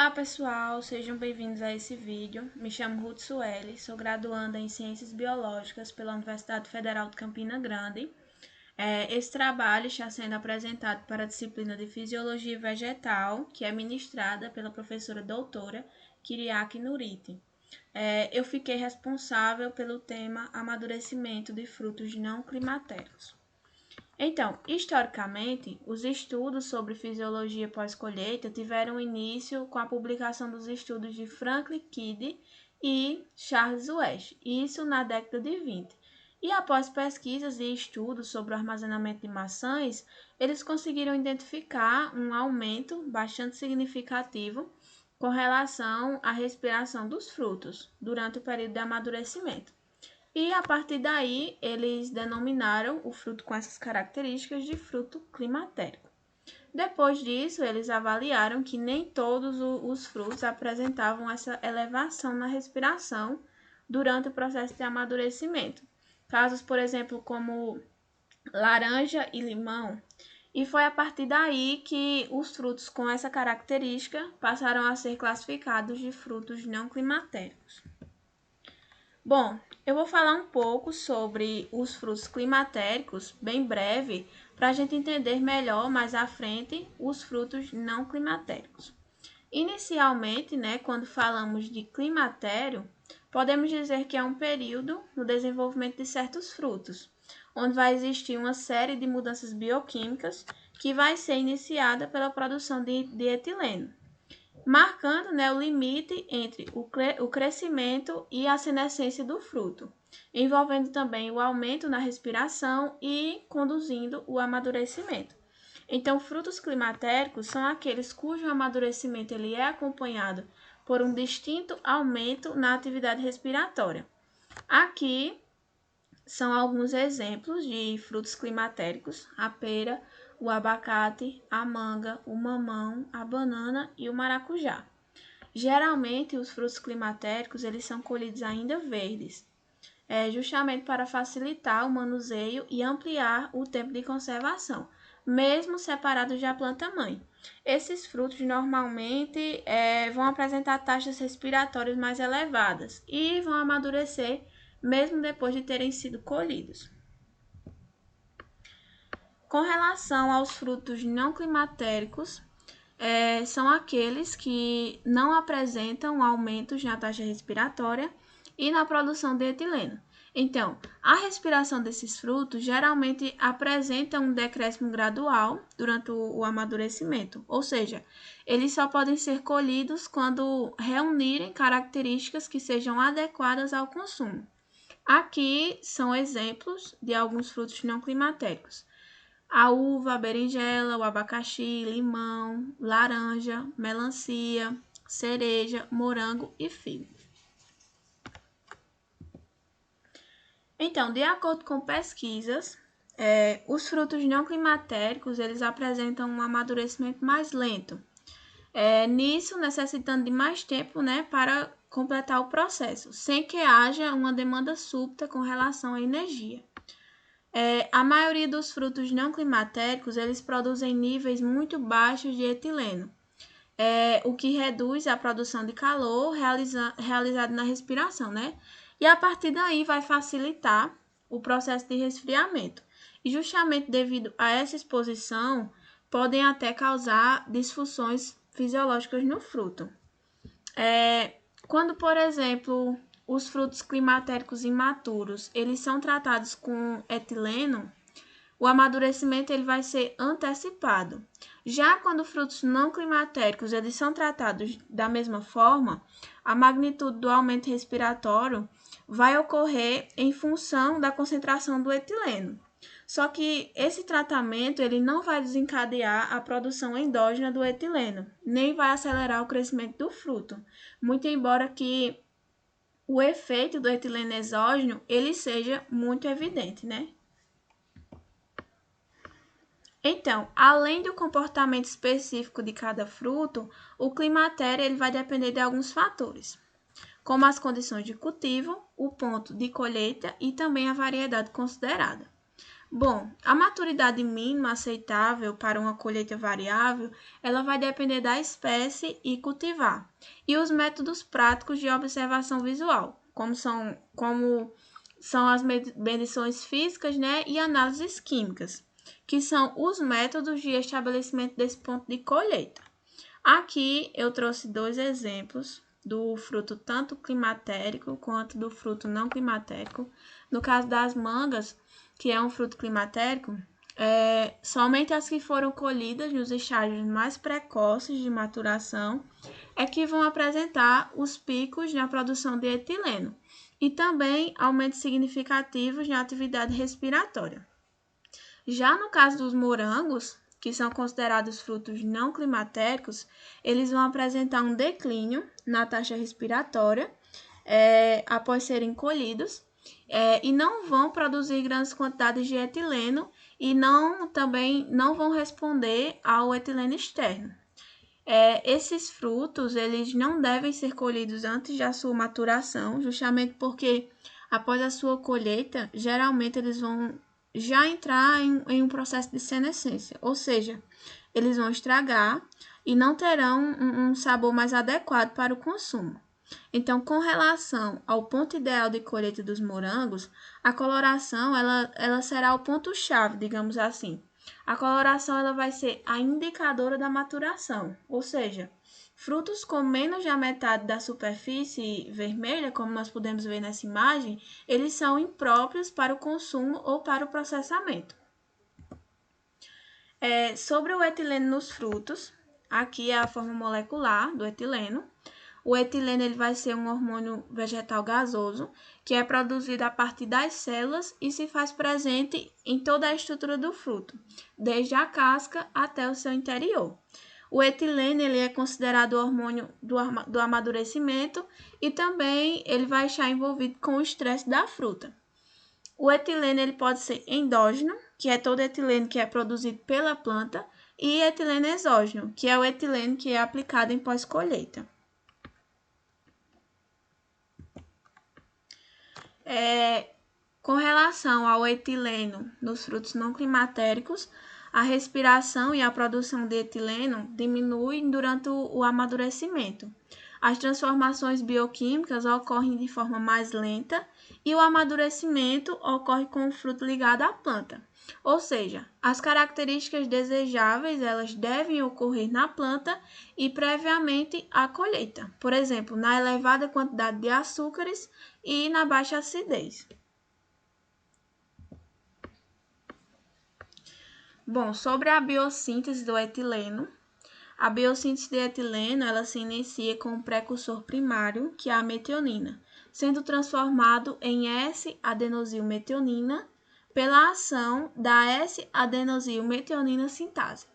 Olá pessoal, sejam bem-vindos a esse vídeo. Me chamo Ruth Sueli, sou graduanda em Ciências Biológicas pela Universidade Federal de Campina Grande. Esse trabalho está sendo apresentado para a disciplina de Fisiologia Vegetal, que é ministrada pela professora doutora Kyriaki Nuriti. Eu fiquei responsável pelo tema amadurecimento de frutos não climatéricos. Então, historicamente, os estudos sobre fisiologia pós-colheita tiveram início com a publicação dos estudos de Franklin Kidd e Charles West, isso na década de 20. E após pesquisas e estudos sobre o armazenamento de maçãs, eles conseguiram identificar um aumento bastante significativo com relação à respiração dos frutos durante o período de amadurecimento. E a partir daí, eles denominaram o fruto com essas características de fruto climatérico. Depois disso, eles avaliaram que nem todos os frutos apresentavam essa elevação na respiração durante o processo de amadurecimento. Casos, por exemplo, como laranja e limão. E foi a partir daí que os frutos com essa característica passaram a ser classificados de frutos não climatéricos. Bom, eu vou falar um pouco sobre os frutos climatéricos, bem breve, para a gente entender melhor mais à frente os frutos não climatéricos. Inicialmente, quando falamos de climatério, podemos dizer que é um período no desenvolvimento de certos frutos, onde vai existir uma série de mudanças bioquímicas que vai ser iniciada pela produção de etileno, marcando o limite entre o crescimento e a senescência do fruto, envolvendo também o aumento na respiração e conduzindo o amadurecimento. Então, frutos climatéricos são aqueles cujo amadurecimento ele é acompanhado por um distinto aumento na atividade respiratória. Aqui são alguns exemplos de frutos climatéricos: a pera, o abacate, a manga, o mamão, a banana e o maracujá. Geralmente, os frutos climatéricos eles são colhidos ainda verdes, justamente para facilitar o manuseio e ampliar o tempo de conservação, mesmo separados da planta-mãe. Esses frutos normalmente vão apresentar taxas respiratórias mais elevadas e vão amadurecer mesmo depois de terem sido colhidos. Com relação aos frutos não climatéricos, são aqueles que não apresentam aumentos na taxa respiratória e na produção de etileno. Então, a respiração desses frutos geralmente apresenta um decréscimo gradual durante o amadurecimento, ou seja, eles só podem ser colhidos quando reunirem características que sejam adequadas ao consumo. Aqui são exemplos de alguns frutos não climatéricos: a uva, a berinjela, o abacaxi, limão, laranja, melancia, cereja, morango e figo. Então, de acordo com pesquisas, os frutos não climatéricos eles apresentam um amadurecimento mais lento, nisso necessitando de mais tempo para completar o processo, sem que haja uma demanda súbita com relação à energia. A maioria dos frutos não climatéricos, eles produzem níveis muito baixos de etileno, o que reduz a produção de calor realizado na respiração, E a partir daí vai facilitar o processo de resfriamento. E justamente devido a essa exposição, podem até causar disfunções fisiológicas no fruto. Quando, por exemplo, os frutos climatéricos imaturos, eles são tratados com etileno, o amadurecimento ele vai ser antecipado. Já quando frutos não climatéricos, eles são tratados da mesma forma, a magnitude do aumento respiratório vai ocorrer em função da concentração do etileno. Só que esse tratamento ele não vai desencadear a produção endógena do etileno, nem vai acelerar o crescimento do fruto, muito embora que o efeito do etileno exógeno ele seja muito evidente, Então, além do comportamento específico de cada fruto, o climatério ele vai depender de alguns fatores, como as condições de cultivo, o ponto de colheita e também a variedade considerada. Bom, a maturidade mínima aceitável para uma colheita variável, ela vai depender da espécie e cultivar, e os métodos práticos de observação visual, como são as medições físicas, né, e análises químicas, que são os métodos de estabelecimento desse ponto de colheita. Aqui eu trouxe 2 exemplos do fruto tanto climatérico quanto do fruto não climatérico. No caso das mangas, que é um fruto climatérico, somente as que foram colhidas nos estágios mais precoces de maturação é que vão apresentar os picos na produção de etileno e também aumentos significativos na atividade respiratória. Já no caso dos morangos, que são considerados frutos não climatéricos, eles vão apresentar um declínio na taxa respiratória após serem colhidos e não vão produzir grandes quantidades de etileno e também não vão responder ao etileno externo. Esses frutos eles não devem ser colhidos antes da sua maturação, justamente porque após a sua colheita, geralmente eles vão já entrar em um processo de senescência, ou seja, eles vão estragar e não terão um sabor mais adequado para o consumo. Então, com relação ao ponto ideal de colheita dos morangos, a coloração ela será o ponto-chave, digamos assim. A coloração ela vai ser a indicadora da maturação, ou seja, frutos com menos da metade da superfície vermelha, como nós podemos ver nessa imagem, eles são impróprios para o consumo ou para o processamento. Sobre o etileno nos frutos, aqui é a forma molecular do etileno. O etileno ele vai ser um hormônio vegetal gasoso que é produzido a partir das células e se faz presente em toda a estrutura do fruto, desde a casca até o seu interior. O etileno ele é considerado o hormônio do amadurecimento e também ele vai estar envolvido com o estresse da fruta. O etileno ele pode ser endógeno, que é todo etileno que é produzido pela planta, e etileno exógeno, que é o etileno que é aplicado em pós-colheita. Com relação ao etileno nos frutos não climatéricos, a respiração e a produção de etileno diminuem durante o amadurecimento. As transformações bioquímicas ocorrem de forma mais lenta e o amadurecimento ocorre com o fruto ligado à planta. Ou seja, as características desejáveis elas devem ocorrer na planta e previamente à colheita, por exemplo, na elevada quantidade de açúcares e na baixa acidez. Bom, sobre a biossíntese do etileno, a biossíntese de etileno ela se inicia com um precursor primário, que é a metionina, sendo transformado em S-adenosilmetionina pela ação da S-adenosilmetionina sintase.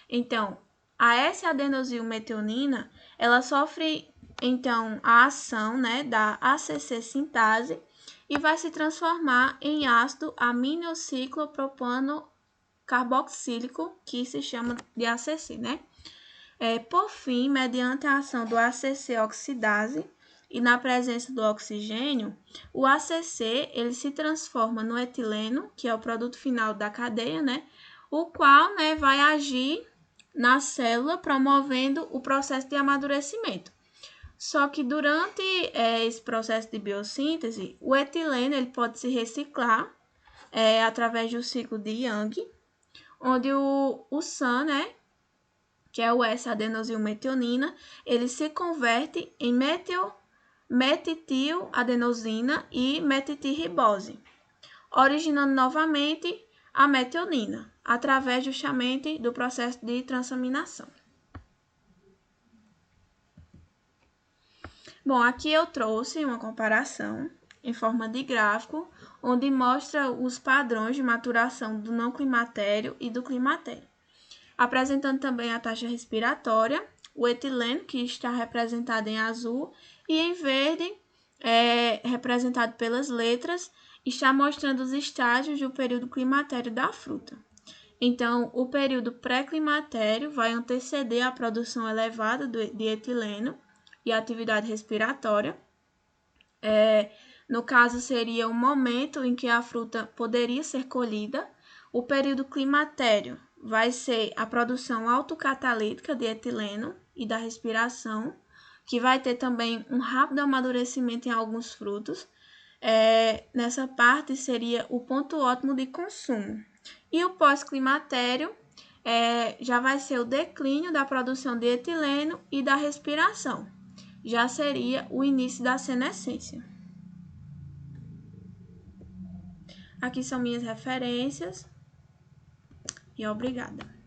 Então, a S-adenosilmetionina ela sofre então a ação, né, da ACC sintase e vai se transformar em ácido aminociclopropano carboxílico, que se chama de ACC, né? Por fim, mediante a ação do ACC oxidase e na presença do oxigênio, o ACC ele se transforma no etileno, que é o produto final da cadeia, né? O qual, né, vai agir na célula promovendo o processo de amadurecimento. Só que durante esse processo de biossíntese, o etileno ele pode se reciclar através do ciclo de Young, onde o SAN, né, que é o S-adenosilmetionina, ele se converte em metitiladenosina e metitirribose, originando novamente a metionina, através justamente do processo de transaminação. Bom, aqui eu trouxe uma comparação em forma de gráfico, onde mostra os padrões de maturação do não climatério e do climatério, apresentando também a taxa respiratória, o etileno, que está representado em azul, e em verde, representado pelas letras, está mostrando os estágios do período climatério da fruta. Então, o período pré-climatério vai anteceder a produção elevada de etileno e a atividade respiratória. No caso, seria o momento em que a fruta poderia ser colhida, O período climatério vai ser a produção autocatalítica de etileno e da respiração, que vai ter também um rápido amadurecimento em alguns frutos. Nessa parte seria o ponto ótimo de consumo. E o pós-climatério já vai ser o declínio da produção de etileno e da respiração. Já seria o início da senescência. Aqui são minhas referências e obrigada.